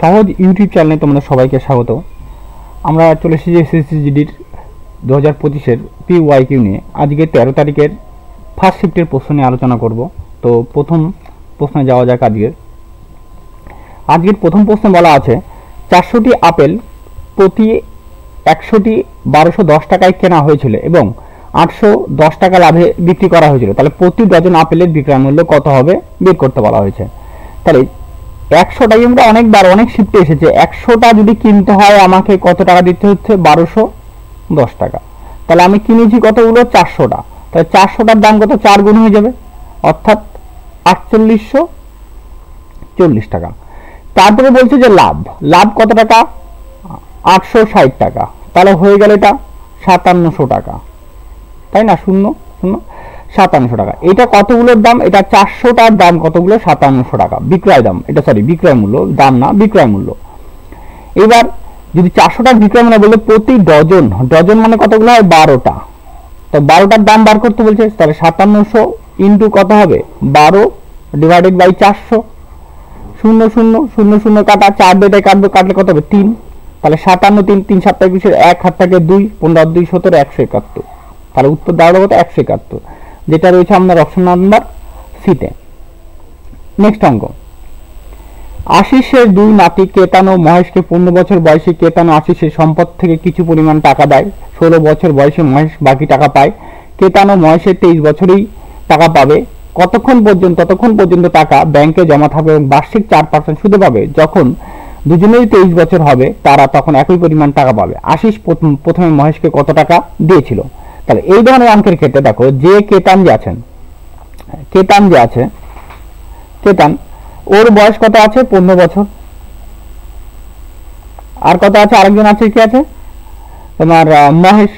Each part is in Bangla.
সহজ ইউটিউব চ্যানেলে তোমাদের সবাইকে স্বাগত। আমরা চলে এসেছি এসএসসি-জিডির 2025-এর PYQ নিয়ে। আজকে 13 তারিখের ফার্স্ট শিফটের প্রশ্ন নিয়ে আলোচনা করব। তো প্রথম প্রশ্নে যাওয়া যাক। আজকের প্রথম প্রশ্নে বলা আছে 400টি আপেল প্রতি 100টি 1210 টাকায় কেনা হয়েছিল এবং 810 টাকা লাভে বিক্রি করা হয়েছিল। তাহলে প্রতি ডজন আপেলের বিক্রয় মূল্য কত হবে বের করতে বলা হয়েছে। তাহলে 100টাই আমরা অনেকবার অনেক শিফটে এসেছে। 100টা যদি কিনতে হয় আমাকে কত টাকা দিতে হচ্ছে? 1210 টাকা। তাহলে আমি কিনেছি কতগুলো? 400টা। তাহলে 400টার দাম কত? 4 গুণ হয়ে যাবে, অর্থাৎ 4840 টাকা। তারপরে বলছে যে লাভ কত টাকা? 860 টাকা। তাহলে হয়ে গেল এটা 5700 টাকা, তাই না? 5700 টাকা। এটা কতগুলোর দাম? এটা 400টার দাম কতগুলো? 5700 টাকা বিক্রয় দাম। এটা বিক্রয় মূল্য, দাম না, বিক্রয় মূল্য। এবার যদি 400টার বিক্রয় মূল্য বলে প্রতি ডজন মানে কতগুলো হয়? 12টা। তো 12টার দাম বার করতে বলছে। তাহলে 5700 ইন্টু কত হবে? 12 ডিভাইডেড বাই 400। 0000 কাটা 4 দিয়ে কাটবো, কাটলে কত হবে? 3। তাহলে 57 3 7 21 1 হাত থাকে 2 15 2 17 171। তাহলে উত্তর দাঁড়ালো কত? 171, যেটা রয়েছে আপনার অপশন নাম্বার সিতে। নেক্সট অঙ্ক। আশিসের 2 নাতি কেতান ও মহেশকে 15 বছর বয়সে কেতান ও আশিসের সম্পদ থেকে কিছু পরিমাণ টাকা দেয়। 16 বছর বয়সে মহেশ বাকি টাকা পায়। কেতান ও মহেশের 23 বছরেই টাকা পাবে। ততক্ষণ পর্যন্ত টাকা ব্যাংকে জমা থাকবে এবং বার্ষিক 4% সুদে পাবে। যখন দুজনেরই 23 বছর হবে তারা তখন একই পরিমাণ টাকা পাবে। আশিস প্রথমে মহেশকে কত টাকা দিয়েছিল? তাহলে এই ধরনের অঙ্কের ক্ষেত্রে দেখো, যে কেতান ওর বয়স কত আছে? 15 বছর। আর কত আছে? আরেকজন আছে, কি আছে তোমার? মহেশ।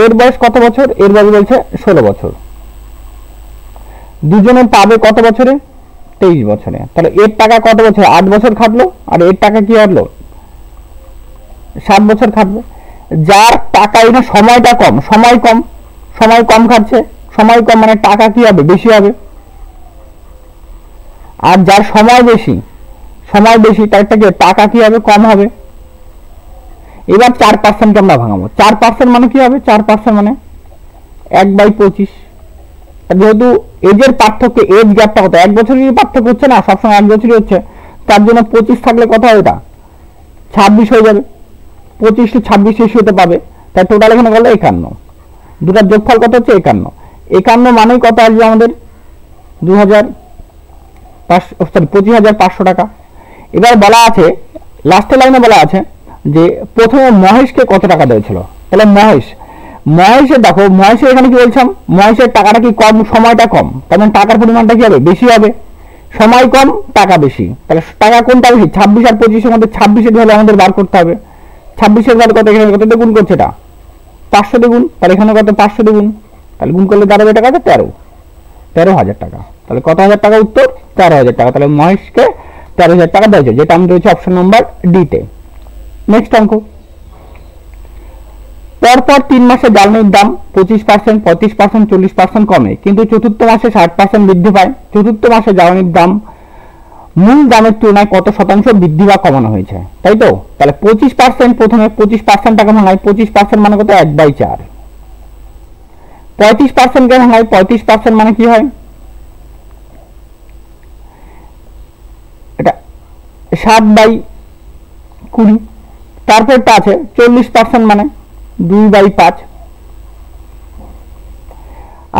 এর বয়স কত বছর? এর বয়স বলছে 16 বছর। দুজনে পাবে কত বছরে? 23 বছরে। তাহলে এর টাকা কত বছর? 8 বছর খাটলো, আর এর টাকা কি হলো? 7 বছর খাটবে। যার টাকা না সময়টা কম, সময় কম খাচ্ছে, সময় কম মানে টাকা কি হবে? বেশি হবে। আর যার সময় বেশি তার টাকা কি হবে? কম হবে। এবার 4% আমরা ভাঙাবো। 4% মানে কি হবে? 4% মানে 1/25। যেহেতু এজের পার্থক্য, এজ গ্যাপটা কত? 1 বছরের পার্থক্য হচ্ছে না, সবসময় 1 বছরই হচ্ছে। তার জন্য 25 থাকলে কত হয়? এটা 26 হয়ে যাবে। 25 কে 26 রেশিওতে পাবে। তাই টোটাল এখানে গেল 51। দুটার যোগফল কত হচ্ছে? 51 মানেই কত আসবে আমাদের? 25,500 টাকা। এবার বলা আছে, লাস্টের লাইনে বলা আছে যে প্রথমে মহেশকে কত টাকা দিয়েছিল। তাহলে মহেশের দেখো, মহেশের এখানে কি বলছিলাম? মহেশের টাকাটা কি কম, সময়টা কম, তার মানে টাকার পরিমাণটা কি হবে? বেশি হবে। সময় কম, টাকা বেশি। তাহলে টাকা কোনটা বেশি? 26 আর 25-এর মধ্যে 26-এর ভ্যালু আমাদের বার করতে হবে। 26-এর ভ্যালু কত? এখানে কত দিয়ে গুণ করছে? এটা 500 দিয়ে গুণ। তাহলে এখানে কত? 500 দিয়ে গুণ। তাহলে গুণ করলে দাঁড়াবে টাকা 13,000 টাকা। তাহলে কত হাজার টাকা উত্তর? 13,000 টাকা। তাহলে মহেশকে 13,000 টাকা দেওয়া হয়েছে, যেটা আমি রয়েছে অপশন নাম্বার ডিতে। নেক্সট অঙ্ক। পরপর 3 মাসে জ্বালানির দাম 25%, 35%, 40% কমে, কিন্তু চতুর্থ মাসে 60% বৃদ্ধি পায়। চতুর্থ মাসে জ্বালানির দাম মূল দামের তুলনায় কত শতাংশ বৃদ্ধি বা কমানো হয়েছে? তাই তো। তাহলে 25%, প্রথমে 25% টাকা ভাঙায়। 25% মানে কত? 1/4। 35% কে ভাঙায়। 35% মানে কি হয়? এটা 7/20। তারপরটা আছে 40% মানে 2/5।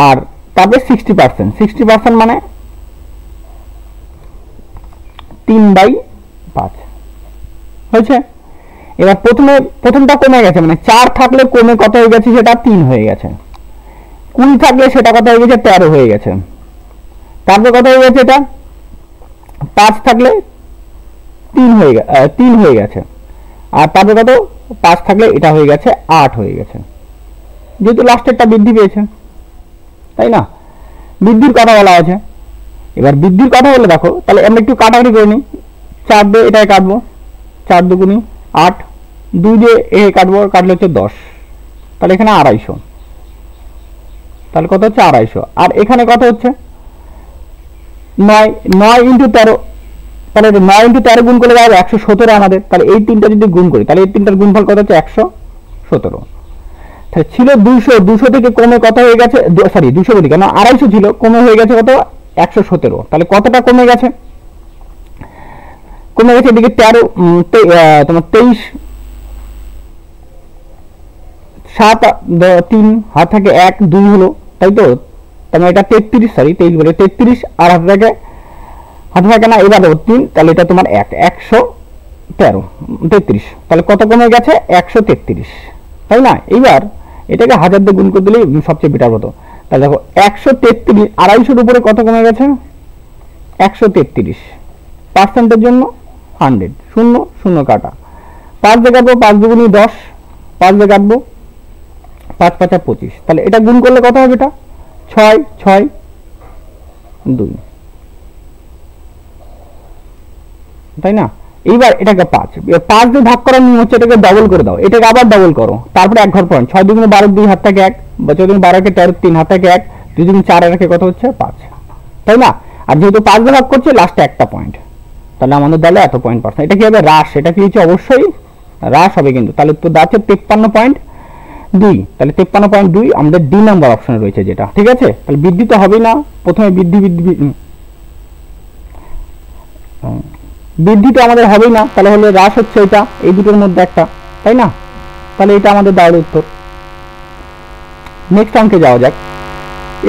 আর তারপরে 60% মানে 3/5 হয়েছে। এবার প্রথমটা কমে গেছে, মানে 4 থাকলে কমে কত হয়ে গেছে? সেটা 3 হয়ে গেছে। 20 থাকলে সেটা কত হয়ে গেছে? 13 হয়ে গেছে। তারপরে কত হয়ে গেছে? এটা 5 থাকলে 3 হয়ে গেছে। আর তারপরে কত? 5 থাকলে এটা হয়ে গেছে 8 হয়ে গেছে, যেহেতু লাস্টেরটা বৃদ্ধি পেয়েছে, তাই না? বৃদ্ধির কথা বলা আছে। এবার বৃদ্ধির কথা বলে দেখো, তাহলে আমরা একটু কাটাকাটি করে নিই। 4 দিয়ে এটাই কাটবো, 4 দুগুণি 8, 2 দিয়ে এ কাটবো, কাটলে হচ্ছে 10। তাহলে এখানে 250। তাহলে কত হচ্ছে? 250। আর এখানে কত হচ্ছে? 9 9 ইন্টু 13, তাহলে 9 ইন্টু 13 গুণ করলে যাবে 117 আমাদের। তাহলে এই তিনটা যদি গুণ করি তাহলে এই তিনটার গুণফল কত হচ্ছে 117। তাহলে ছিল 200, 200 থেকে কমে কত হয়ে গেছে, সরি 200 বলি কেন, 250 ছিল, কমে হয়ে গেছে কত 117। তাহলে কতটা কমে গেছে, কমে গেছে এদিকে 13 তোমার 23 7 3 হাত থেকে 1 2 হলো, তাই তো। তাহলে এটা 33, সরি 23 বলে 33, আর হাতে থাকে না, এবার 3, তাহলে এটা তোমার 113 33, তাহলে কত কমে গেছে 133, তাই না। এইবার এটাকে 1000 দিয়ে গুণ করে দিলেই সবচেয়ে বেটার হতো। তাহলে দেখো 133, 250-র উপরে কত কমে গেছে 133, পার্সেন্টের জন্য 100, 0 0 কাটা, 5 দিয়ে কাটবো, 5 দুগুণী 10, 5 দিয়ে কাটবো, 5 5 25, তাহলে এটা গুণ করলে কত হবে, এটা 6 6 2, তাই না। এইবার এটাকে 5 দিয়ে ভাগ করার নিয়ম হচ্ছে এটাকে ডবল করে দাও, এটাকে আবার ডবল করো, তারপরে এক ঘর পয়েন্ট, 6 দুগুণে 12, 2 হাত থেকে 1, 6 দুগুণে 12 কে 13, 3 হাত থেকে 1, 2 দুগুণে 4 রাখে কত হচ্ছে 5, তাই না। আর যেহেতু 5 দিয়ে ভাগ করছে লাস্টে একটা পয়েন্ট, তাহলে আমাদের দলে এত পয়েন্ট পার্সেন্ট, এটা কি হবে হ্রাস, এটা কি হচ্ছে অবশ্যই হ্রাস হবে কিন্তু। তাহলে তো দাঁড়াচ্ছে 53.2, তাহলে 53.2 আমাদের ডি নাম্বার অপশনে রয়েছে যেটা, ঠিক আছে। তাহলে বৃদ্ধি তো হবেই না, প্রথমে বৃদ্ধি তো আমাদের হবেই না, তাহলে হলে হ্রাস হচ্ছে এটা, এই দুটোর মধ্যে একটা, তাই না। তাহলে এটা আমাদের দাঁড়ার উত্তর। নেক্সট অঙ্কে যাওয়া যাক।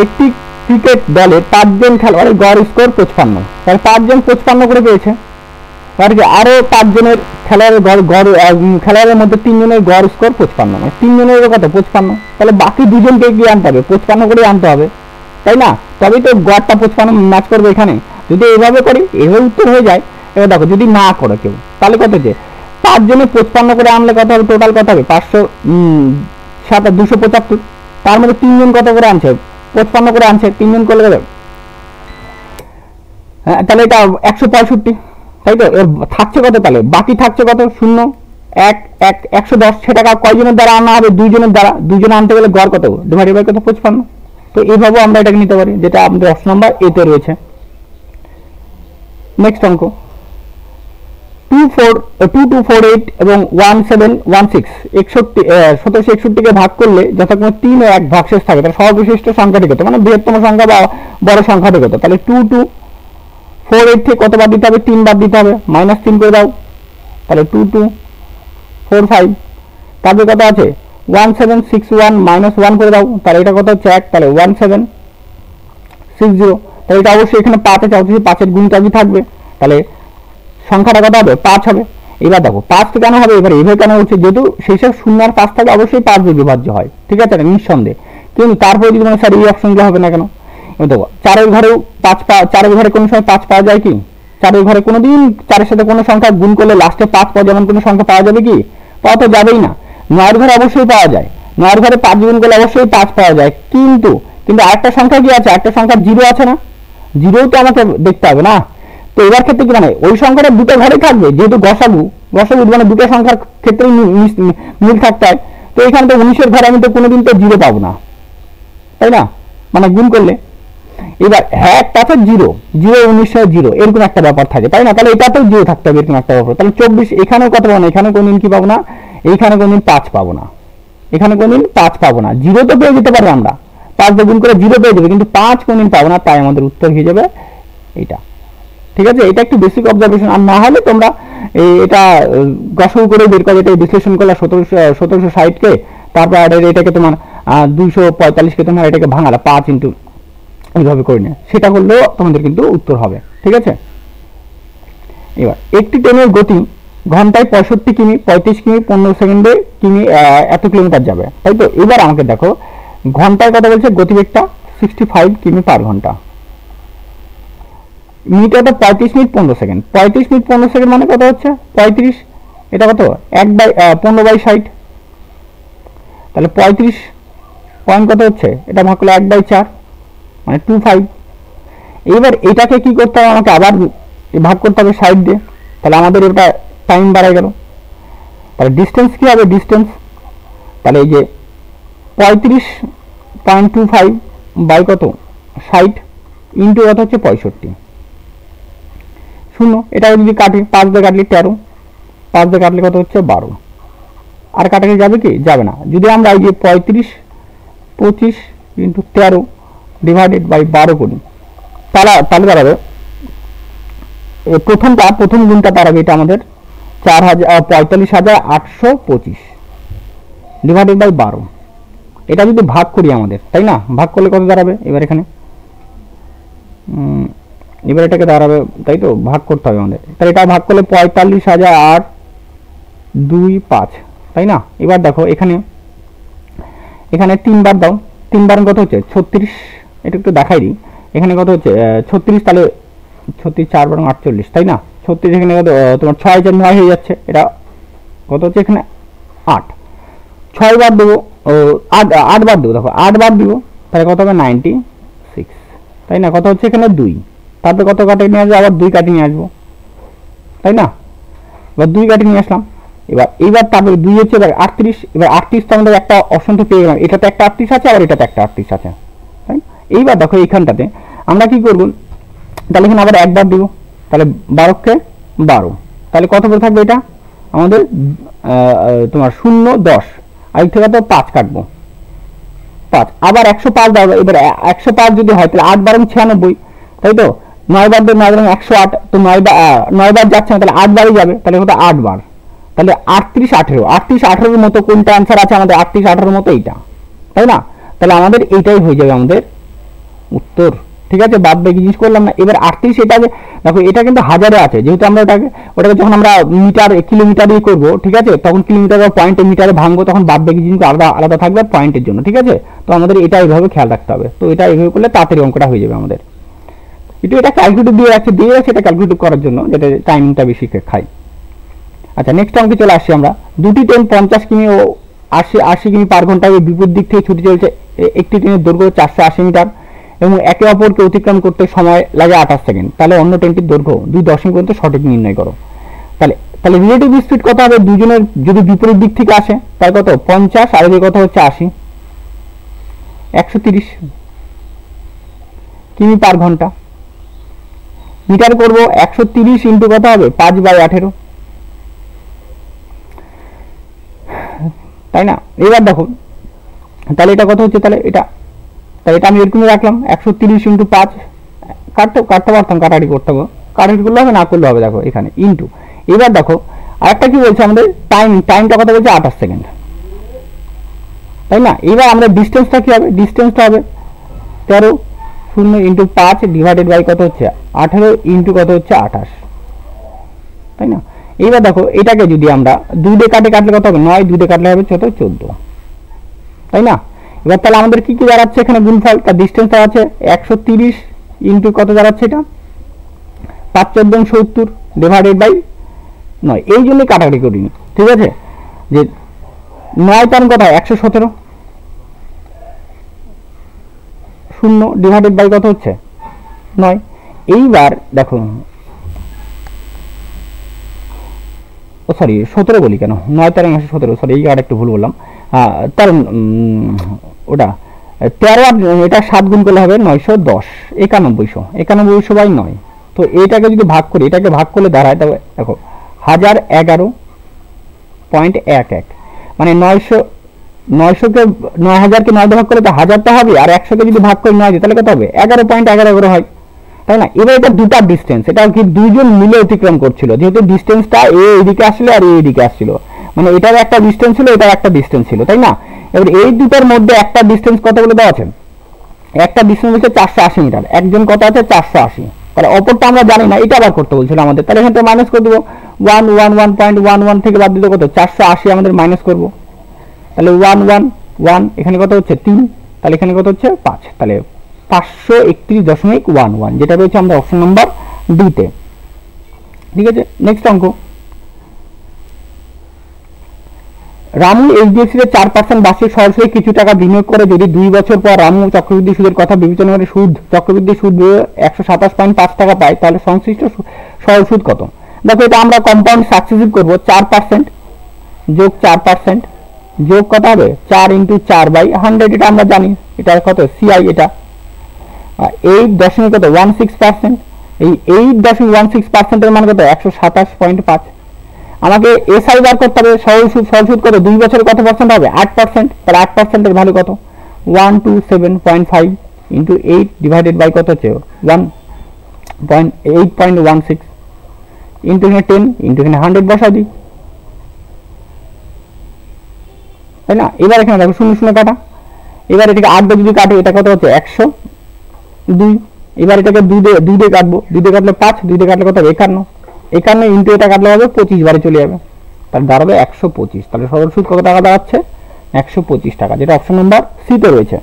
একটি ক্রিকেট দলে 5 জন খেলোয়াড়ের গড় স্কোর 55, তাহলে 5 জন 55 করে পেয়েছে, আর কি আরো 5 জনের খেলোয়াড়ের মধ্যে 3 জনের গড় স্কোর 55, মানে 3 জনের কত 55, তাহলে বাকি 2 জনকে কি আনতে হবে 55 করে আনতে হবে, তাই না। তবেই তো গড়টা 55 ম্যাচ করবে এখানে। যদি এইভাবে করি এভাবে উত্তর হয়ে যায়। এবার দেখো যদি না করে কেউ, তাহলে কত হচ্ছে 5 জনে 55 করে আনলে কত হবে, টোটাল কত হবে 275, তার মধ্যে 3 জন কত করে আনছে 55 করে আনছে, 3 জন করলে হবে, হ্যাঁ তাহলে এটা 165, তাই তো। এর থাকছে কত, তাহলে বাকি থাকছে কত 0 1 1 110, সেটাকে কয়জনের দ্বারা আনা হবে 2 জনের দ্বারা, 2 জন আনতে গেলে গড় কত ডিভাইডেড বাই কত 55। তো এইভাবে আমরা এটাকে নিতে পারি, যেটা আমাদের অপশন নাম্বার এ তে রয়েছে। নেক্সট অঙ্ক 2248 এবং 1716 1761 কে ভাগ করলে যথাক্রমে 3 ও 1 ভাগশেষ থাকে, তাহলে সর্ববিশিষ্ট সংখ্যাটি কত, মানে বৃহত্তম সংখ্যা বা বড় সংখ্যাটি কত। তাহলে 2248 থেকে কত বাদ দিতে হবে, 3 বাদ দিতে হবে, -3 করে দাও, তাহলে 2245, তারপরে কত আছে 1761 -1 করে দাও, তাহলে এটা কত হচ্ছে 1, তাহলে 1760, তাহলে এটা অবশ্যই এখানে 5 আছে, অবশ্যই 5 এর গুণিতকই থাকবে, তাহলে সংখ্যাটা কত হবে 5 হবে। এবার দেখো 5 তো কেন হবে, এবার এভাবে কেন হচ্ছে, যেহেতু শেষে 0 আর 5 থাকে অবশ্যই 5 দিয়ে বিভাজ্য হয়, ঠিক আছে নিঃসন্দেহে। কিন্তু তারপরে যদি মনে স্যার এই অপশনগুলো হবে না কেন, দেখো 4 এর ঘরেও 5 4 এর ঘরে কোনো সময় 5 পাওয়া যায় কি, 4 এর ঘরে কোনোদিন 4 এর সাথে কোনো সংখ্যা গুণ করলে লাস্টে 5 পাওয়া যেমন কোনো সংখ্যা পাওয়া যাবে কি, পাওয়া তো যাবেই না। 9 এর ঘরে অবশ্যই পাওয়া যায়, 9 এর ঘরে 5 গুণ করলে অবশ্যই 5 পাওয়া যায়, কিন্তু আরেকটা সংখ্যা কি আছে, একটা সংখ্যা 0 আছে না, 0ও তো আমাকে দেখতে হবে না। তো এবার ক্ষেত্রে কি মানে ওই সংখ্যাটা দুটো ঘরে থাকবে, যেহেতু গসাগু মানে দুটো সংখ্যার ক্ষেত্রে মিল থাকতে হয়। তো এখানে তো 19 এর ঘরে আমি তো কোনোদিন তো 0 পাবো না, তাই না, মানে গুণ করলে। এবার হ্যাঁ একটা আছে 0 0 এরকম একটা ব্যাপার থাকে, তাই না, তাহলে এটাতেও 0 থাকতে হবে এরকম একটা ব্যাপার। তাহলে 24 এখানেও কত পাবো না, এখানে কোনদিন কি পাবো না, এইখানে কোনদিন 5 পাবো না, এখানে কোনদিন 5 পাবো না। 0 তো পেয়ে যেতে পারে আমরা, 5 দিয়ে গুণ করে 0 পেয়ে যাবে, কিন্তু 5 কোনদিন পাবো না, তাই আমাদের উত্তর হয়ে যাবে এইটা, ঠিক আছে। এটা একটু বেসিক অবজারভেশন, আর না হলে তোমরা এটা গসাগু করে বের করবে, এটা বিশ্লেষণ করলে 1760 কে, তারপর এটাকে তোমার 245 কে তোমার এটাকে ভাঙালা 5 ইন্টু এইভাবে করে নিয়ে সেটা করলেও তোমাদের কিন্তু উত্তর হবে, ঠিক আছে। এবার একটি ট্রেনের গতি ঘন্টায় 65 কিমি, 35 কিমি, 15 সেকেন্ডে কিমি এত কিলোমিটার যাবে, তাই তো। এবার আমাকে দেখো ঘন্টায় কত বলছে, গতিবেগটা 65 কিমি পার ঘন্টা, মিনিটটা 35 মিনিট 15 সেকেন্ড, 35 মিনিট 15 সেকেন্ড মানে কত হচ্ছে 35, এটা কত 1/15/60, তাহলে 35 পয়েন্ট কত হচ্ছে, এটা ভাগ করলে 1/4 মানে 25। এবার এটাকে কি করতে হবে, আমাকে আবার ভাগ করতে হবে 60 দিয়ে, তাহলে আমাদের এটা টাইম বাড়ায় গেল। তাহলে ডিস্টেন্স কি হবে, ডিস্টেন্স তাহলে এই যে 35.25 বাই কত 60 ইন্টু কত হচ্ছে 65, শূন্য। এটা যদি কাটি 5 দিয়ে কাটলে 13, 5 দিয়ে কাটলে কত হচ্ছে 12, আর কাটাকে যাবে কি? যাবে না। যদি আমরা এই যে 35 25 ইন্টু 13 ডিভাইডেড বাই 12 করি, তাহলে দাঁড়াবে প্রথম গুণটা দাঁড়াবে এটা আমাদের 45,825 ডিভাইডেড বাই 12। এটা যদি ভাগ করি আমাদের, তাই না, ভাগ করলে কত দাঁড়াবে? এবার এখানে এবার এটাকে দাঁড়াবে, তাই তো, ভাগ করতে হবে আমাদের। তাহলে এটা ভাগ করলে 45,825, তাই না। এবার দেখো এখানে 3 বার দাও, 3 বার কত হচ্ছে 36। এটা একটু দেখাই দিই, এখানে কত হচ্ছে 36, তাহলে 36 4 বার 48, তাই না। 36 এখানে কত তোমার 6 4 9 হয়ে যাচ্ছে। এটা কত হচ্ছে এখানে 8, 6 বার দেবো, 8 বার দেবো, দেখো 8 বার দিব, তাহলে কত হবে 96, তাই না। কত হচ্ছে এখানে 2, তারপরে কত কাটিয়ে নিয়ে আসবো, আবার 2 কাটিয়ে নিয়ে আসবো, তাই না। এবার 2 কাটিয়ে নিয়ে আসলাম, এইবার তারপরে 2 হচ্ছে, এবার 38। এবার 38 তো আমাদের একটা অপশন তো পেয়ে গেলাম, এটাতে একটা 38 আছে, আবার এটাতে একটা 38 আছে, তাই। এইবার দেখো এইখানটাতে আমরা কি করব, তাহলে এখানে আবার একবার দিব, তাহলে 12কে 12, তাহলে কত করে থাকবে এটা আমাদের তোমার 0 10, আর এই থেকে তো 5 কাটবো, 5 আবার 105 দাও। এবার 105 যদি হয় তাহলে 8 12 96, তাই তো। 9 বার 9 বার 108, তো 9 বার যাচ্ছে না, তাহলে 8 বারই যাবে, তাহলে কত 8 বার, তাহলে 38 18, 38 18 এর মতো কোনটা অ্যান্সার আছে আমাদের? 38 18 এর মতো এইটা, তাই না। তাহলে আমাদের এইটাই হয়ে যাবে আমাদের উত্তর, ঠিক আছে। বাদ বাকি জিনিস করলাম না। এবার 38, এটা দেখো এটা কিন্তু হাজারে আছে, যেহেতু আমরা ওটাকে যখন আমরা মিটার কিলোমিটার দিয়ে করবো, ঠিক আছে, তখন কিলোমিটার বা পয়েন্টে মিটারে ভাঙবো, তখন বাদ বাকি জিনিস আলাদা আলাদা থাকবে পয়েন্টের জন্য, ঠিক আছে। তো আমাদের এটা এইভাবে খেয়াল রাখতে হবে। তো এটা এইভাবে করলে তাড়াতাড়ি অঙ্কটা হয়ে যাবে আমাদের। এটা ক্যালকুলেটর দিয়ে রাখছে এটা ক্যালকুলেট করার জন্য, যাতে টাইমিংটা বেশি খাই। আচ্ছা, নেক্সট অঙ্কে চলে আসছি আমরা। দুটি ট্রেন 50 কিমি ও 80 কিমি পার ঘন্টায় বিপরীত দিক থেকে ছুটে চলছে। একটি ট্রেনের দৈর্ঘ্য 480 মিটার এবং একে অপরকে অতিক্রম করতে সময় লাগে 28 সেকেন্ড। তাহলে অন্য ট্রেনটির দৈর্ঘ্য 2 দশমিক পর্যন্ত সঠিক নির্ণয় করো। তাহলে রিলেটিভ স্পিড কত হবে? দুজনের যদি বিপরীত দিক থেকে আসে, তাহলে কত 50, আর এর কত হচ্ছে 80, 130 কিমি পার ঘন্টা। মিটার করব 130 ইন্টু কত হবে 5/18, তাই না। এবার দেখো তাহলে এটা কত হচ্ছে, তাহলে এটা আমি এরকমই রাখলাম 130 ইন্টু 5, কাটতে পারতাম, কাটাকাটি করতে হবে, কাটাকাটি করলে হবে, না করলে হবে। দেখো এখানে ইন্টু, এবার দেখো আরেকটা কি বলছে আমাদের, টাইমটা কত বলছে 28 সেকেন্ড, তাই না। এবার আমরা ডিস্টেন্সটা কি হবে, ডিস্টেন্সটা হবে 13 0 ইন্টু 5 ডিভাইডেড বাই কত হচ্ছে 18 ইন্টু কত হচ্ছে 28, তাই না। এইবার দেখো এটাকে যদি আমরা 2 দিয়ে কাটলে কত হবে 9, 2 দিয়ে কাটলে হবে 14, তাই না। এবার তাহলে আমাদের কি দাঁড়াচ্ছে এখানে গুণফল, তার ডিস্টেন্স আছে 130 ইন্টু কত দাঁড়াচ্ছে এটা 5 14 70 ডিভাইডেড বাই 9, এই জন্যই কাটাকাটি করিনি, ঠিক আছে। যে 9 তার কত 117, 0 ডিভাইডেড বাই কত হচ্ছে 9। এইবার দেখো, ও সরি 17 বলি কেন, 9 তার 117, সরি এই আর একটু ভুল বললাম। তার ওটা 13, এটা 7 গুণ করলে হবে 910, 9100 বাই 9। তো এটাকে যদি ভাগ করি, এটাকে ভাগ করলে দাঁড়ায়, তবে দেখো 1011.11, মানে 900কে 9000কে 9 ভাগ করে তো 1000টা হবে, আর 100কে যদি ভাগ করি 9 তাহলে কত হবে 11.11 হয়, তাই না। এবার এটা দুটা ডিস্টেন্স, এটা কি দুইজন মিলে অতিক্রম করছিল, যেহেতু ডিস্টেন্সটা এ এইদিকে আসলে আর এইদিকে আসছিল, মানে এটার একটা ডিস্টেন্স ছিল, এটার একটা ডিস্টেন্স ছিল, তাই না। এবার এই দুটার মধ্যে একটা ডিস্টেন্স কত বলে দেওয়া আছে, একটা ডিস্টেন্স হচ্ছে 480 মিটার, একজন কত আছে 480, তাহলে অপরটা আমরা জানি না, এটা আবার করতে বলছিল আমাদের। তাহলে এখান থেকে মাইনাস করে দেবো 111.11 থেকে বাদ দিতে কত 480 আমাদের মাইনাস করব, তাহলে 111, এখানে কত হচ্ছে 3, তাহলে এখানে কত হচ্ছে 5, তাহলে 531.11, যেটা রয়েছে আমাদের অপশন নাম্বার ডি তে, ঠিক আছে। নেক্সট অঙ্ক, রামু এইচডিএফসি তে 4% বার্ষিক সরাসরি কিছু টাকা বিনিয়োগ করে, যদি 2 বছর পর রামু চক্রবৃদ্ধি সুদের কথা বিবেচনা করে চক্রবৃদ্ধি সুদ 127.5 টাকা পায়, তাহলে সংশ্লিষ্ট সরল সুদ কত। দেখো এটা আমরা কম্পাউন্ড সাকসেসিভ করব, 4% যোগ 4% যোগ কত হবে 4 ইন্টু 4/100, এটা আমরা জানি, এটা কত সিআই, এটা 8.16% এই 8.16% মান কত 127.5। আমাকে এসআই বার করতে হবে, সরল সুদ কত 2 বছরে কত পার্সেন্ট হবে 8%, তাহলে 8% এর ভ্যালু কত 127.5 ইনটু 8 ডিভাইডেড বাই কত হচ্ছে 1.8.16 ইনটু এখানে 10 ইনটু এখানে 100 বসাও দিই, তাই না। এবার এখানে দেখো শূন্য শূন্য কাটা, এবার এটাকে 8 দিয়ে যদি কাটে এটা কত হচ্ছে 102। এবার এটাকে 2 দিয়ে কাটবো, 2 দিয়ে কাটলে 5, 2 দিয়ে কাটলে কত 51 ইনটু এটা কাটলে হবে 25 বারে চলে যাবে, তাহলে দাঁড়াবে 125। তাহলে সরল সুদ কত টাকা দাঁড়াচ্ছে 125 টাকা, যেটা অপশন নাম্বার সি তে রয়েছে।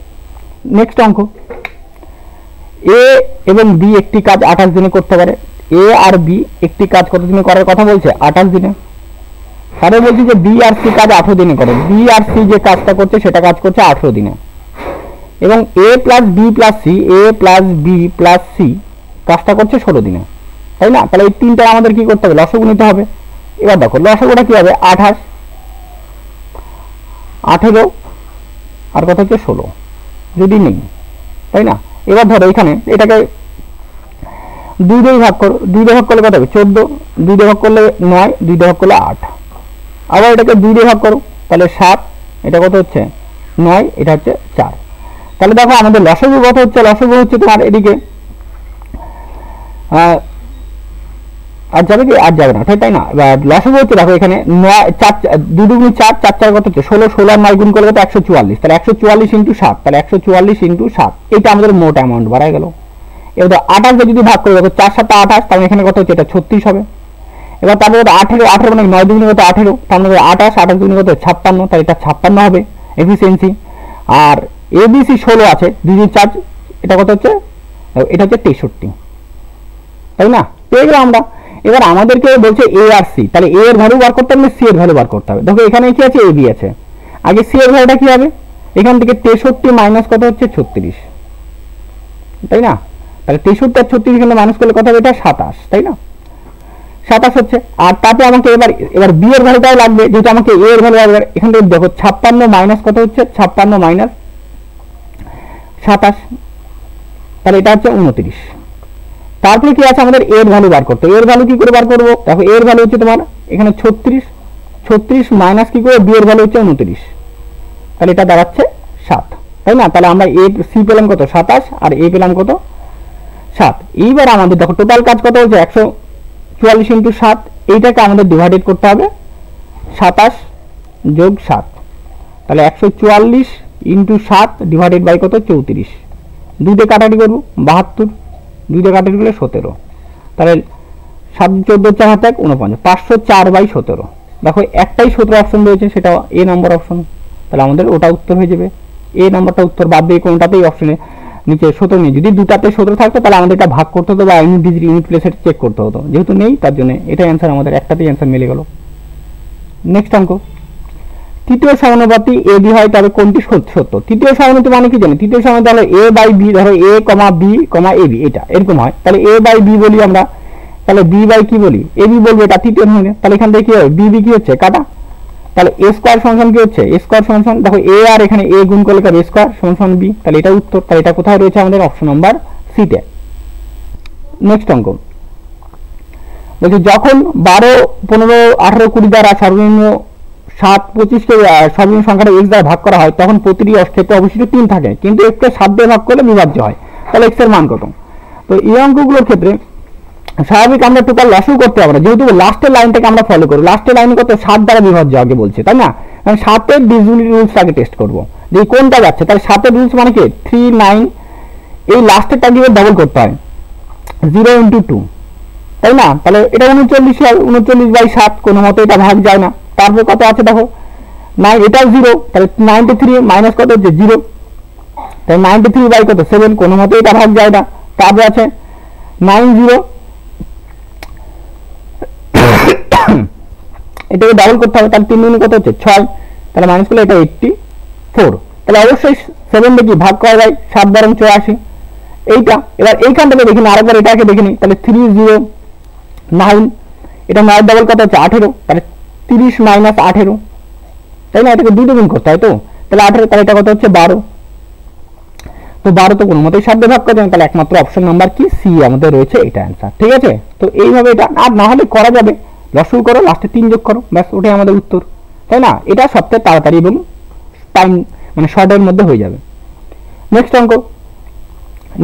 নেক্সট অঙ্ক, এ এবং বি একটি কাজ 28 দিনে করতে পারে। এ আর বি একটি কাজ কত দিনে করার কথা বলছে 28 দিনে। তাহলে বলছি যে বি আর সি কাজ 18 দিনে করে। বি আর সি যে কাজটা করছে সেটা কাজ করছে 18 দিনে, এবং এ প্লাস বি প্লাস সি, এ প্লাস বি প্লাস সি কাজটা করছে 16 দিনে, তাই না। তাহলে এই তিনটা আমাদের কি করতে হবে লসাগু নিতে হবে। এবার দেখো লসাগুটা কি হবে 28, 18 আর কত হচ্ছে 16 যদি নেই, তাই না। এবার ধরো এখানে এটাকে 2 দিয়ে ভাগ করো, 2 দিয়ে ভাগ করলে কত হবে 14, 2 দিয়ে ভাগ করলে 9, 2 দিয়ে ভাগ করলে 8, আবার এটাকে 2 দিয়ে ভাগ করো তাহলে 7, এটা কত হচ্ছে 9, এটা হচ্ছে 4। তাহলে দেখো আমাদের লসাগু কত হচ্ছে, লসাগু হচ্ছে তোমার এদিকে আর যাবে কি আর যাবে না, তাই না। লসাগু হচ্ছে দেখো এখানে 9 4 2 2 4 4 4 কত হচ্ছে 16, 16 আর 9 গুণ করলে কত 144, তাহলে 144 ইনটু 7, তাহলে 144 ইনটু 7, এটা আমাদের মোট অ্যামাউন্ট বাড়ায় গেল। এবার 28 দিয়ে যদি ভাগ করে দেখো 4 7 28, তাহলে এখানে কত হচ্ছে এটা 36 হবে। এবার তারপরে 18 মানে 9 দুগুণে কত 18, তাহলে 28 28 দুগুণে কত 56, তাহলে এটা 56 হবে এফিসিয়েন্সি। আর এবিসি 16 আছে 2 2 4, এটা কত হচ্ছে এটা হচ্ছে 63, তাই না। পেয়ে গেলাম আমরা। এবার আমাদেরকে বলছে এ আর সি, তাহলে এ এর ভ্যালু বার করতে হবে, সি এর ভ্যালু বার করতে হবে। দেখো এখানে কি আছে এ বি আছে, আগে সি এর ভ্যালুটা কি হবে এখান থেকে 63 মাইনাস কত হচ্ছে 36, তাই না। তাহলে 63 আর 36 এখানে মাইনাস করলে কত হবে এটা 27, তাই না 27 হচ্ছে। আর তারপরে আমাকে এবার বি এর ভ্যালুটাও লাগবে, যেহেতু আমাকে এ এর ভ্যালু লাগবে। এখান থেকে দেখো 56 মাইনাস কত হচ্ছে 56 মাইনাস 27, তাহলে এটা হচ্ছে 29। তারপরে কি আছে আমাদের এর ভ্যালু বার করতে, এর ভ্যালু কি করে বার করব, দেখো এর ভ্যালু হচ্ছে তোমার এখানে 36 মাইনাস কি করে বি এর ভ্যালু হচ্ছে 29, তাহলে এটা দাঁড়াচ্ছে 7, তাই না। তাহলে আমরা এ সি পেলাম কত 27 আর এ পেলাম কত 7। এইবার আমাদের দেখো টোটাল কাজ কত হচ্ছে 144 ইনটু 7, এইটাকে আমাদের ডিভাইডেড করতে হবে 27 যোগ 7, তাহলে 144 ইনটু 7 ডিভাইডেড বাই কত 34, 2 দিয়ে কাটাকাটি করবো 72, 2 দিয়ে কাটাকাটি করলে 17, তাহলে 7 14 4 হাতে 49, 504/17। দেখো একটাই 17 অপশন রয়েছে, সেটা এ নাম্বার অপশন, তাহলে আমাদের ওটা উত্তর হয়ে যাবে। এ নাম্বারটা উত্তর, বাদ দিয়ে কোনটাতেই অপশনে নিচে 17 নেই। যদি দুটাতে 17 থাকতো তাহলে আমাদের এটা ভাগ করতে হতো বা ইউনিট ডিজিট ইউনিট প্লেসে চেক করতে হতো, যেহেতু নেই তার জন্য এটা অ্যান্সার আমাদের একটাতেই অ্যান্সার মিলে গেল। নেক্সট অঙ্ক, তৃতীয় সমানুপাতি এ বি হয় তবে কোনটি সত্য। তৃতীয় সমানুপাতি মানে কি জানি, তৃতীয় সমানুপাতি হলো এ বাই বি, ধরো এ কমা বি কমা এ বি, এটা এরকম হয়, তাহলে এ বাই বি বলি আমরা, তাহলে বি বাই কি বলি এ বি বলবো, এটা তৃতীয় সমানুপাতি। তাহলে এখান থেকে কি হবে বি বি কি হচ্ছে কাটা, তাহলে এ স্কয়ার সমান কি হচ্ছে এ স্কয়ার সমান দেখো এ আর এখানে এ গুণ করলে এ স্কয়ার সমান বি, তাহলে এটা উত্তর। তাহলে এটা কোথায় রয়েছে আমাদের অপশন নাম্বার সি তে। নেক্সট অঙ্ক বলছি যখন 12 15 18 20 দ্বারা সর্বনিম্ন 7 25 কে সর্বনিম্ন সংখ্যাটা x দ্বারা ভাগ করা হয় তখন প্রতিটি ক্ষেত্রে অবশিষ্ট 3 থাকে, কিন্তু x কে 7 দিয়ে ভাগ করলে বিভাজ্য হয়, তাহলে x এর মান কত। তো এই অঙ্কগুলোর ক্ষেত্রে স্বাভাবিক আমরা টোটাল লসাগু করতে পারবো না, যেহেতু লাস্টের লাইনটাকে আমরা ফলো করি। লাস্টের লাইনে কত 7 দ্বারা বিভাজ্য আগে বলছে, তাই না। কারণ 7 এর ডিভিজিবিলিটি রুলসটাকে টেস্ট করব যে কোনটা যাচ্ছে, তাহলে 7 এর রুলস মানে কি 3 9, এই লাস্টেরটা দিয়ে ডাবল করতে হয় 0 × 2, তাই না। তাহলে এটা 39 হয়, 39/7 কোনো মতে এটা ভাগ যায় না। তারপর কত আছে দেখো 9, এটা 0, তাহলে 93 মাইনাস কত হচ্ছে 0, তাহলে 93 বাই কত 7, কোনো মতে এটা ভাগ যায় না। তারপর আছে 90, এটাকে ডাবল করতে হবে, তাহলে 3 গুণ কত হচ্ছে 6, তাহলে মাইনাস করলে এটা 84, তাহলে অবশ্যই 7 দিয়ে কি ভাগ করা যায় 7 × 84 এইটা। এবার এইখানটাকে দেখি না, আরেকবার এটাকে দেখে নিই, তাহলে 309, এটা 9 ডাবল কত হচ্ছে 18, তাহলে 30 মাইনাস 18, তাই না। এটাকে 2 দিয়ে গুণ করতে হয় তো, তাহলে 18, তাহলে এটা কত হচ্ছে 12, তো 12 তো কোনো মতেই 7 দিয়ে ভাগ করা যায় না, তাহলে একমাত্র অপশন নাম্বার কি সি সি আমাদের রয়েছে এটা অ্যান্সার। ঠিক আছে, তো এইভাবে এটা আর না হলে করা যাবে, লসগু করো, লাস্টে 3 যোগ করো, ব্যাস ওটাই আমাদের উত্তর, তাই না? এটা সবচেয়ে তাড়াতাড়ি এবং টাইম মানে শর্টের মধ্যে হয়ে যাবে। নেক্সট অঙ্ক,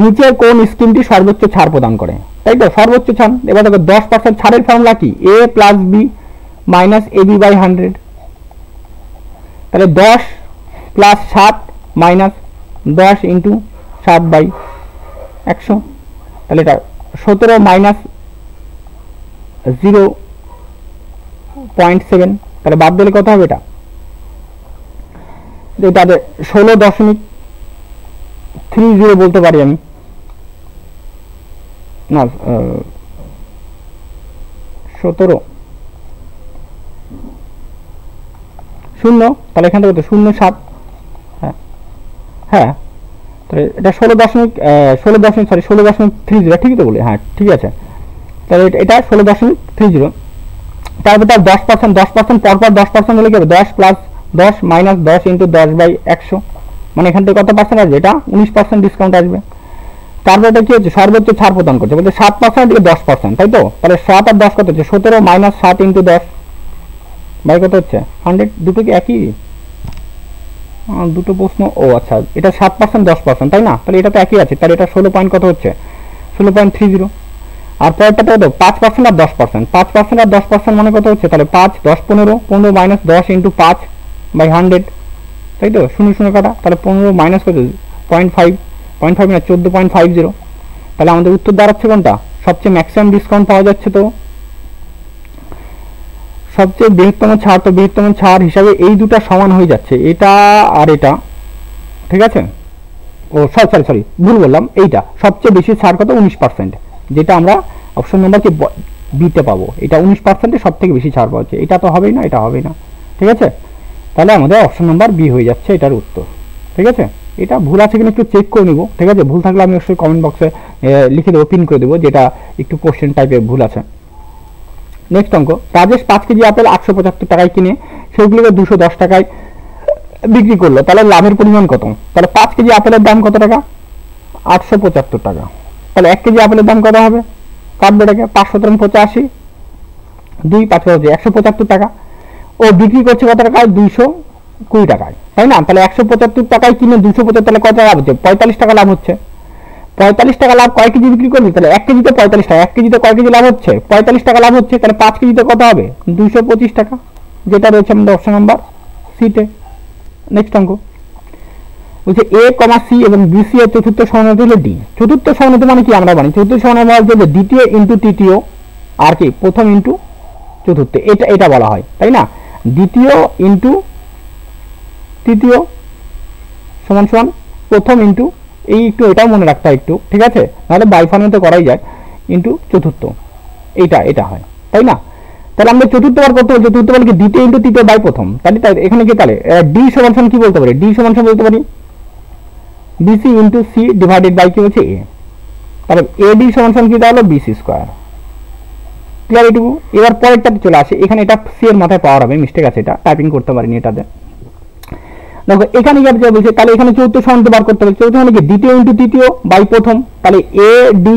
নিচের কোন স্কিমটি সর্বোচ্চ ছাড় প্রদান করে? তাই তো, সর্বোচ্চ ছাড়। এবার দেখো 10% ছাড়ের ফর্মুলা কি? A plus B minus A B by 100। তাহলে 10 প্লাস 7 মাইনাস 10 ইন্টু 7 বাই 100। তাহলে এটা 17 মাইনাস 0.7, তাহলে বাদ দিলে কত হবে? এটা 16.30 বলতে পারি আমি, না 17 0, তাহলে এখান থেকে 0.7, হ্যাঁ হ্যাঁ, তাহলে এটা 16.30, ঠিকই তো বলি? হ্যাঁ ঠিক আছে, তাহলে এটা 16.30। তারপর তার 10% পরপর 10% হলে কি হবে? 10 প্লাস 10 মাইনাস 10 ইন্টু 10 বাই 100, মানে এখান থেকে কত পার্সেন্ট আসবে? এটা 19% ডিসকাউন্ট আসবে। তারপর এটা কি হচ্ছে? সর্বোচ্চ ছাড় প্রদান করছে, বলতে 7% থেকে 10%, তাই তো? তাহলে 7 আর 10 কত হচ্ছে? 17 মাইনাস 7 ইন্টু 10 বাই কত হচ্ছে? 100। দুটো কি একই? দুটো প্রশ্ন, ও আচ্ছা, এটা 7% 10%, তাই না? তাহলে এটা তো একই আছে, তাহলে এটা 16 পয়েন্ট কত হচ্ছে? 16.30। আর পরেরটা কত? 5% আর 10%, 5% আর 10% মানে কত হচ্ছে? তাহলে 5 10 15, 15 মাইনাস 10 ইন্টু 5 বাই 100, তাই তো? 0 কাটা, তাহলে 15 মাইনাস কত? 0.5 না 14.50। তাহলে আমাদের উত্তর দাঁড়াচ্ছে কোনটা? সবচেয়ে ম্যাক্সিমাম ডিসকাউন্ট পাওয়া যাচ্ছে, তো সবচেয়ে বৃহত্তম ছাড়, তো বৃহত্তম ছাড় হিসাবে এই দুটো সমান হয়ে যাচ্ছে, এটা আর এটা, ঠিক আছে? ও সরি ভুল বললাম, এইটা সবচেয়ে বেশি ছাড় কত? 19%, যেটা আমরা অপশন নাম্বার কি বিতে পাবো। এটা 19% সব থেকে বেশি ছাড় পাওয়া যাচ্ছে, এটা তো হবেই না, এটা হবেই না, ঠিক আছে? তাহলে আমাদের অপশন নাম্বার বি হয়ে যাচ্ছে এটার উত্তর, ঠিক আছে? এটা ভুল আছে কিনা একটু চেক করে নিব, ঠিক আছে? ভুল থাকলে আমি অবশ্যই কমেন্ট বক্সে লিখে দেবো, পিন করে দেবো, যেটা একটু কোশ্চেন টাইপের ভুল আছে। নেক্সট অঙ্ক, রাজেশ 5 কেজি আপেল 875 টাকায় কিনে সেগুলোকে 210 টাকায় বিক্রি করলো, তাহলে লাভের পরিমাণ কত? তাহলে 5 কেজি আপেলের দাম কত টাকা? 875 টাকা। তাহলে 1 কেজি আপেলের দাম কত হবে? কাটবে টাকা 5 7 85, 2 5 175 টাকা। ও বিক্রি করছে কত টাকায়? 220 টাকায়, তাই না? তাহলে 175 টাকায় কিনে 275, তাহলে কত লাভ হচ্ছে? 45 টাকা লাভ হচ্ছে। 45 টাকা লাভ কয় কেজি বিক্রি করবে? তাহলে 1 কেজিতে 45 টাকা, 1 কেজিতে কয় কেজি লাভ হচ্ছে? 45 টাকা লাভ হচ্ছে। তাহলে 5 কেজিতে কত হবে? 225 টাকা, যেটা রয়েছে আমাদের অপশন নাম্বার সিতে। নেক্সট অঙ্ক বলছে এ কমা সি এবং বি সি এর চতুর্থ সমানুপাতি হলো ডি। চতুর্থ সমানুপাতি মানে কি? আমরা জানি চতুর্থ সমানুপাতি হচ্ছে দ্বিতীয় ইন্টু তৃতীয় আর কি প্রথম ইন্টু চতুর্থ, এটা বলা হয়, তাই না? দ্বিতীয় ইন্টু তৃতীয় সমান সমান প্রথম ইন্টু, এই একটু এটাও মনে রাখতে হয় একটু, ঠিক আছে? নাহলে বাই ফর্মে তো করাই যায়, ইন্টু চতুর্থ, এটা হয়, তাই না? তাহলে আমরা চতুর্থ বার করতে হবে, চতুর্থ বার কি? দ্বিতীয় ইন্টু তৃতীয় বাই প্রথম, তাহলে এখানে কি? তাহলে ডি সমান সমান কি বলতে পারি? ডি সমান সমান বলতে পারি BC into C divided by কি হচ্ছে এ। তাহলে এ ডি সমান সমান কি? তাহলে বিসি স্কোয়ার। ক্লিয়ার এটুকু? এবার পরেরটাতে চলে আসে, এখানে এটা সি এর মাথায় পাওয়ার হবে, মিস্টেক আছে, এটা টাইপিং করতে পারিনি এটাতে। দেখো এখানে কি বলছে? তাহলে এখানে চতুর্থ সমানুপাতি বার করতে হবে। চতুর্থ মানে কি? দ্বিতীয় ইন্টু তৃতীয় বাই প্রথম, তাহলে A D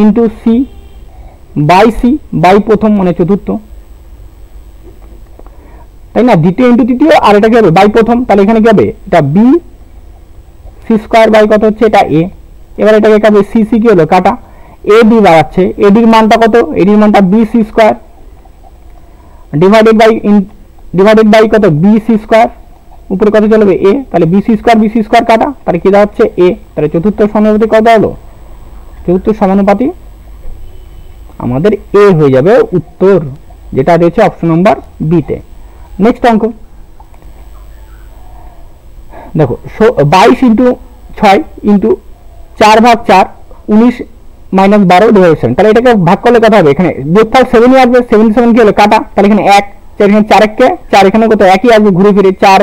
into C by C by প্রথম মানে চতুর্থ, তাই না? দ্বিতীয় ইন্টু তৃতীয় আর এটা কি হবে? বাই প্রথম, তাহলে এখানে কি হবে? এটা বি সি স্কোয়ার বাই কত হচ্ছে? এটা এ। এবার এটাকে কাটবে, সি সি কি হলো? কাটা, এ ডি বাড়াচ্ছে, এডির মানটা কত? এডির মানটা B C square divided by কত? বি সি স্কোয়ার, উপরে কত চলবে? এ, তাহলে বি সি স্কোয়ার কাটা, তাহলে কি দাঁড়াচ্ছে? এ। তাহলে চতুর্থ সমানুপাতি কত হলো? চতুর্থ সমানুপাতি আমাদের এ হয়ে যাবে উত্তর, যেটা রয়েছে অপশন নাম্বার বিতে। নেক্সট অঙ্ক দেখো, 22 ইন্টু 6 ইন্টু 4 ভাগ 4 19 মাইনাস 12 ডিভাইড 7, তাহলে এটাকে ভাগ করলে কত হবে? এখানে যোগফল 7 আসবে, 77 কি হলো? কাটা, তাহলে এখানে 1, এখানে 4 কে 4, এখানে কত? একই আসবে, ঘুরে ফিরে 4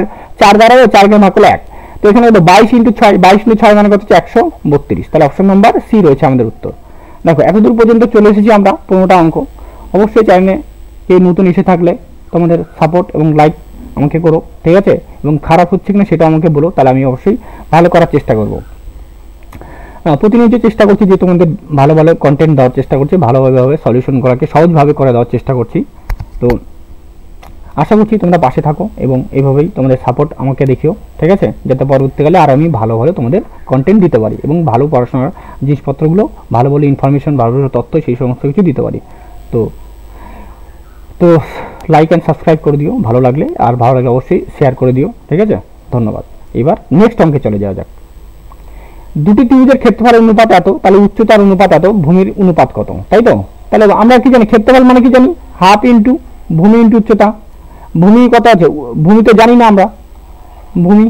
দ্বারা 4 কে ভাগ করলে 1, তো এখানে কত? 22 ইন্টু 6 মানে কত হচ্ছে? 132, তাহলে অপশন নাম্বার সি রয়েছে আমাদের উত্তর। দেখো এতদূর পর্যন্ত চলে এসেছি আমরা 15টা অঙ্ক। অবশ্যই চ্যানেলে কে নতুন এসে থাকলে তোমাদের সাপোর্ট এবং লাইক আমাকে করো, ঠিক আছে? এবং খারাপ হচ্ছে কিনা সেটা আমাকে বলো, তাহলে আমি অবশ্যই ভালো করার চেষ্টা করব। প্রতিনিয়ত চেষ্টা করছি যে তোমাদের ভালো ভালো কন্টেন্ট দেওয়ার চেষ্টা করছি, ভালোভাবে সলিউশন করাকে সহজভাবে করে দেওয়ার চেষ্টা করছি। তো আশা করছি তোমরা পাশে থাকো এবং এইভাবেই তোমাদের সাপোর্ট আমাকে দেখিও, ঠিক আছে, যাতে পরবর্তীকালে আর আমি ভালোভাবে তোমাদের কন্টেন্ট দিতে পারি এবং ভালো পড়াশোনার জিনিসপত্রগুলো, ভালো ভালো ইনফরমেশন, ভালো ভালো তথ্য, সেই সমস্ত কিছু দিতে পারি। তো তো লাইক অ্যান্ড সাবস্ক্রাইব করে দিও ভালো লাগলে, আর ভালো লাগলে অবশ্যই শেয়ার করে দিও, ঠিক আছে, ধন্যবাদ। এবার নেক্সট অঙ্কে চলে যাওয়া যাক। দুটি ত্রিভুজের ক্ষেত্রফলের অনুপাত এত, তাহলে উচ্চতার অনুপাত এত, ভূমির অনুপাত কত, তাই তো? তাহলে আমরা কি জানি, ক্ষেত্রফল মানে কি জানি, হাফ ইন্টু ভূমি ইন্টু উচ্চতা। ভূমি কত আছে, ভূমি তো জানি না আমরা, ভূমি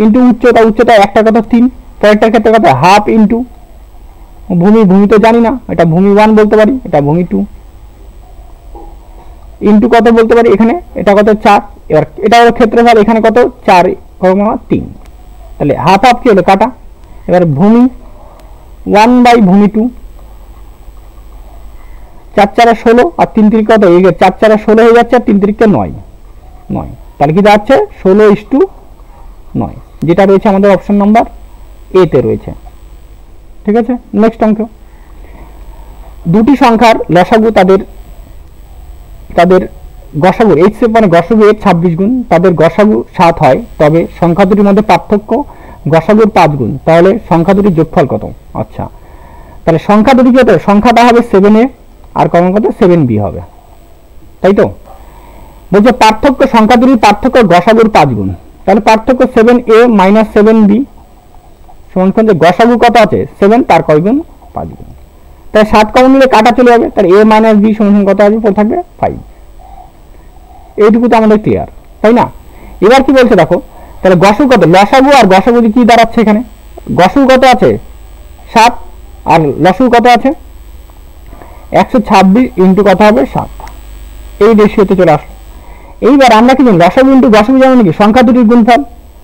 ইন্টু উচ্চতা, উচ্চতা একটা কত 3, পরেরটার ক্ষেত্রে কত হাফ ইন্টু ভূমি, ভূমি তো জানি না, এটা ভূমি 1 বলতে পারি, এটা ভূমি 2 ইন্টু কত বলতে পারি এখানে, এটা কত 4। এবার এটা হলো ক্ষেত্রফল, এখানে কত 4,3, তাহলে হাফ হাফ কি হলো কাটা। এবার ভূমি 1 বাই ভূমি 2, 4 4 16 আর 3 3 কত, এই 4 4 16 হয়ে যাচ্ছে, আর 3 3 9 9, তাহলে কি যাচ্ছে 16:9, যেটা রয়েছে আমাদের অপশন নাম্বার এ তে রয়েছে, ঠিক আছে। নেক্সট অঙ্ক, দুটি সংখ্যার লসাগু তাদের গসাগু এইচ মানে গসাগু 26 গুণ, তাদের গসাগু 7 হয়, তবে সংখ্যা দুটির মধ্যে পার্থক্য গসাগুর 5 গুণ, তাহলে সংখ্যা দুটির যোগফল কত? আচ্ছা, তাহলে সংখ্যা দুটি কত, সংখ্যাটা হবে 7a আর কমন কত 7b হবে, তাই তো? বলছে পার্থক্য, সংখ্যা দুটির পার্থক্য গসাগুর 5 গুণ, তাহলে পার্থক্য 7a মাইনাস 7b সমান যে গসাগু কত আছে 7, তার কয় গুণ 5 গুণ, তাই 7 কমন নিলে কাটা চলে যাবে, তাহলে a মাইনাস b সমান কত আসবে, পড়ে থাকবে 5। এইটুকু তো আমাদের ক্লিয়ার, তাই না? এবার কি বলছে দেখো, তাহলে গসাগু কত, লসাগু আর গসাগু কি দাঁড়াচ্ছে এখানে, গসাগু কত আছে 7 আর লসাগু কত আছে 126 ইন্টু কত হবে 7, এই রেশিওতে চলে আসলো। এইবার আমরা কি জানি, লসাগু ইন্টু গসাগু জানি নাকি, সংখ্যা দুটির গুণফল,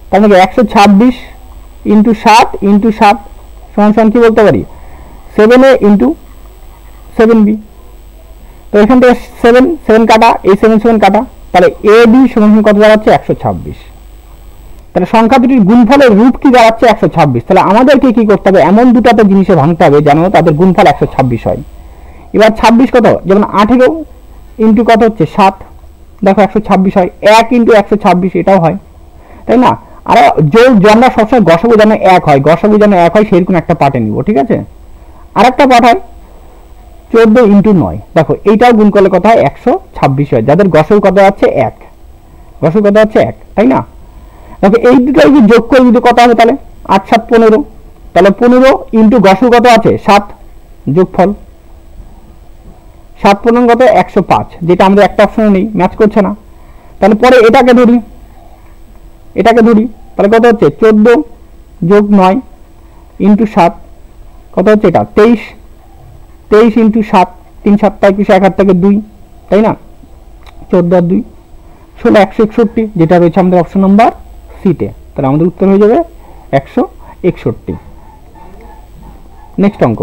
তার মানে 126 ইন্টু 7 ইন্টু 7 সমান কি বলতে পারি 7a ইন্টু 7b। তো এখান থেকে 7 7 কাটা, এই 7 7 কাটা, তাহলে এ বি সমান কত দাঁড়াচ্ছে 126। তাহলে সংখ্যা দুটির গুণফলের রূপ কি দাঁড়াচ্ছে 126। তাহলে আমাদেরকে কি করতে হবে, এমন দুটাতে জিনিসে ভাঙতে হবে যেন তাদের গুণফল 126 হয়। এবার 26 কত, যেমন 18 ইন্টু কত হচ্ছে 7, দেখো 126 হয়, 1 ইন্টু 126 এটাও হয়, তাই না? আর আমরা সবসময় গসাগু যেন 1 হয়, গসাগু যেন 1 হয় সেরকম একটা পার্টে নিব, ঠিক আছে। আর একটা পার্ট হয় 14 ইন্টু 9, দেখো এইটাও গুণ করলে কত হয় 126 হয়, যাদের গসাগু কত আছে 1, গসাগু কত আছে 1, তাই না? দেখো এই দুটোই যদি যোগ করে যদি কত হবে, তাহলে 8 7 15, তাহলে 15 ইন্টু গসাগু কত আছে 7, যোগফল 7 15 কত 105, যেটা আমাদের একটা অপশনে নেই, ম্যাচ করছে না। তাহলে পরে এটাকে ধরি, তাহলে কত হচ্ছে 14 যোগ 9 ইন্টু 7 কত হচ্ছে এটা 23 ইন্টু 7, 3 7 21, 1 হাত থেকে 2, তাই না? 14 আর 2 16, 161, যেটা রয়েছে আমাদের অপশন নাম্বার সিতে, তাহলে আমাদের উত্তর হয়ে যাবে 161। নেক্সট অঙ্ক,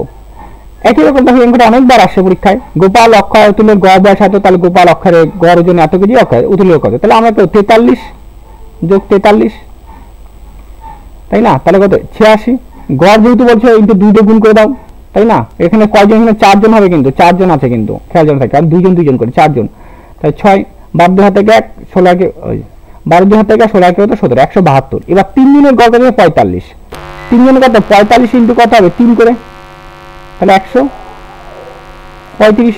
একই রকম দেখো অঙ্কটা অনেকবার আসে পরীক্ষায়, গোপাল অক্ষয় অতুলের গড় বয়স এত, তাহলে গোপাল অক্ষরের গড় ওজন এত কেজি, অক্ষয় অতুলের কত, তাহলে আমরা তো 43 যোগ 43, তাই না? তাহলে কত 86, গড় যেহেতু বলছে ইন্টু 2 দিয়ে গুণ করে দাও, তাই না? এখানে কয়জন, এখানে 4 জন হবে, কিন্তু 4 জন আছে, কিন্তু খেয়াল জন থাকে, আর 2 জন করে 4 জন, তাই 6 12 হাতে 1 16 কে 12 হাতে 1 16 কে হতো 17, 172। এবার 3 জনের গড় কত 45, 3 জনের কত 45 ইন্টু কত হবে 3 করে, তাহলে 135।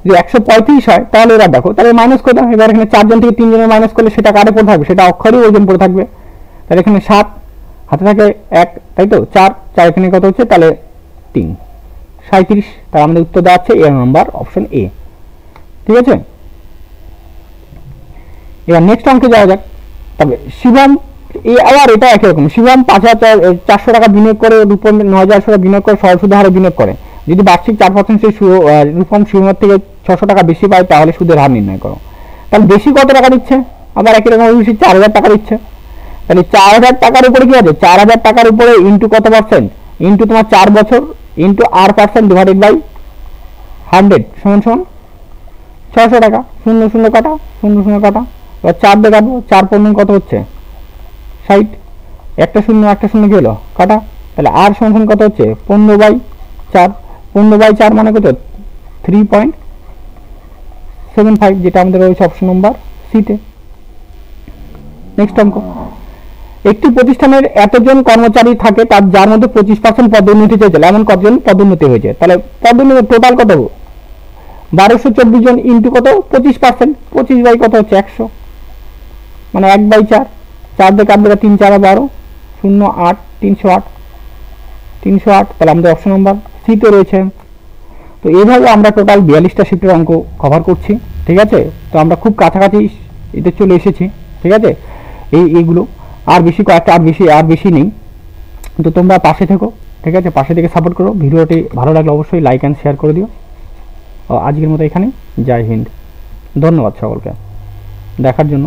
যদি 135 হয় তাহলে এবার দেখো, তাহলে মাইনাস করে দাও, এবার এখানে 4 জন থেকে 3 জনের মাইনাস করলে সেটা কারে পড়ে থাকবে, সেটা অক্ষরের ওজন পড়ে থাকবে, তাহলে এখানে 7 হাতে থাকে 1, তাই তো 4 এখানে কত হচ্ছে, তাহলে 3 37, তাহলে আমাদের উত্তর দেওয়া আছে এর নাম্বার অপশন এ, ঠিক আছে। এবার নেক্সট অঙ্কে যাওয়া যাক। তবে শিবম আবার এটা একই রকম, শিবম 5400 টাকা বিনিয়োগ করে, রূপম 9100 টাকা বিনিয়োগ করে সরল সুদের হারে বিনিয়োগ করে, যদি বার্ষিক 4% রূপম শিবমের থেকে 600 টাকা বেশি পায় তাহলে সুদের হার নির্ণয় করো। তাহলে বেশি কত টাকা দিচ্ছে, আবার একই রকম বেশি 4000 টাকা দিচ্ছে, তাহলে 4000 টাকার উপরে কি আছে, 4000 টাকার উপরে ইন্টু কত পার্সেন্ট, ইন্টু তোমার 4 বছর into R percent divided by 100 সমান 600 টাকা, 0 0 কাটা 0 0 কাটা, এবার 4 দিয়ে কাটবো, 4 15 কত হচ্ছে 60, একটা শূন্য কি হলো কাটা, তাহলে আর সমান কত হচ্ছে 15/4, 15/4 মানে কত 3.75, যেটা আমাদের রয়েছে অপশন নাম্বার সিতে। নেক্সট অঙ্ক, একটি প্রতিষ্ঠানের এতজন কর্মচারী থাকে তার যার মধ্যে 25% পদোন্নতি চেয়েছিল, এমন কতজন পদোন্নতি হয়েছে, তাহলে পদোন্নতি টোটাল কত 1224 জন ইন্টু কত 25%, 25 বাই কত হচ্ছে 100, মানে 1/4, 4 দিয়ে কাটবে 3 4 12, 0 8 308, তাহলে আমাদের অপশন নাম্বার সিতে রয়েছে। তো এইভাবে আমরা টোটাল 42টা শিফটের অঙ্ক কভার করছি, ঠিক আছে। তো আমরা খুব কাছাকাছি এতে চলে এসেছি, ঠিক আছে। এইগুলো আর বেশি কয়েকটা আর বেশি নেই, তো তোমরা পাশে থেকো, ঠিক আছে, পাশে থেকে সাপোর্ট করো। ভিডিওটি ভালো লাগলে অবশ্যই লাইক অ্যান্ড শেয়ার করে দিও। আজকের মতো এখানে, জয় হিন্দ, ধন্যবাদ সকলকে দেখার জন্য।